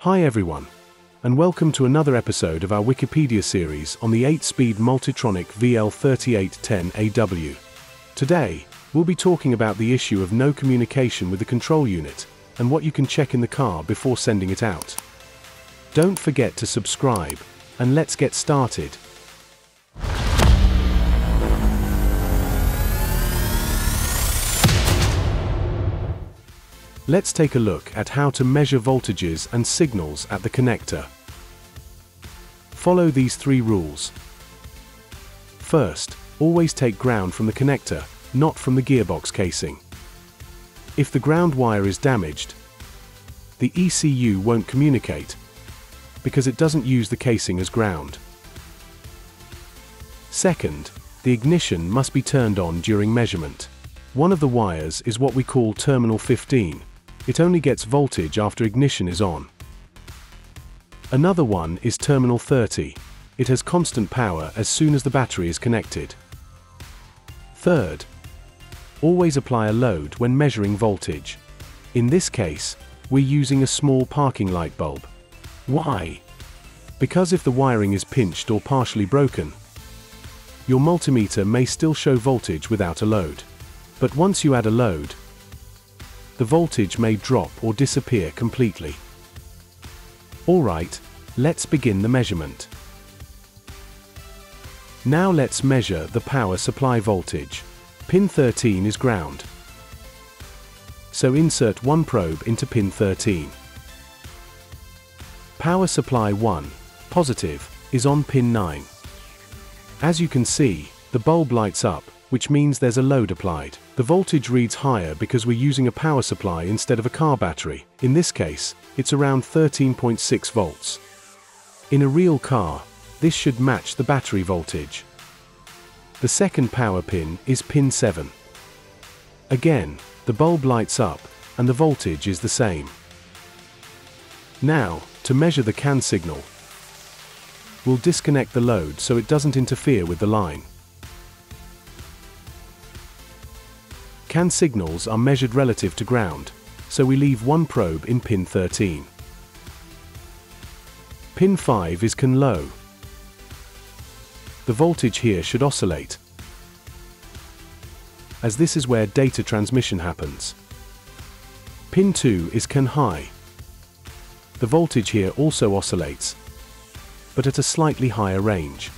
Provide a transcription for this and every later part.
Hi everyone, and welcome to another episode of our Wikipedia series on the 8-speed Multitronic VL381 0AW. Today, we'll be talking about the issue of no communication with the control unit, and what you can check in the car before sending it out. Don't forget to subscribe, and let's get started. Let's take a look at how to measure voltages and signals at the connector. Follow these 3 rules. First, always take ground from the connector, not from the gearbox casing. If the ground wire is damaged, the ECU won't communicate, because it doesn't use the casing as ground. Second, the ignition must be turned on during measurement. One of the wires is what we call terminal 15. It only gets voltage after ignition is on. Another one is terminal 30. It has constant power as soon as the battery is connected. Third, always apply a load when measuring voltage. In this case, we're using a small parking light bulb. Why? Because if the wiring is pinched or partially broken, your multimeter may still show voltage without a load. But once you add a load, the voltage may drop or disappear completely. Alright, let's begin the measurement. Now let's measure the power supply voltage. Pin 13 is ground. So insert one probe into pin 13. Power supply 1, positive, is on pin 9. As you can see, the bulb lights up, which means there's a load applied. The voltage reads higher because we're using a power supply instead of a car battery. In this case, it's around 13.6 volts. In a real car, this should match the battery voltage. The second power pin is pin 7. Again, the bulb lights up, and the voltage is the same. Now, to measure the CAN signal, we'll disconnect the load so it doesn't interfere with the line. CAN signals are measured relative to ground, so we leave one probe in pin 13. Pin 5 is CAN low. The voltage here should oscillate, as this is where data transmission happens. Pin 2 is CAN high. The voltage here also oscillates, but at a slightly higher range.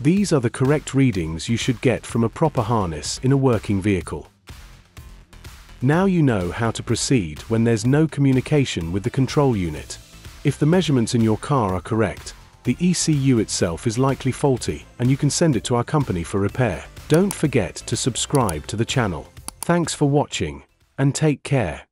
These are the correct readings you should get from a proper harness in a working vehicle. Now you know how to proceed when there's no communication with the control unit. If the measurements in your car are correct, the ECU itself is likely faulty, and you can send it to our company for repair. Don't forget to subscribe to the channel. Thanks for watching, and take care.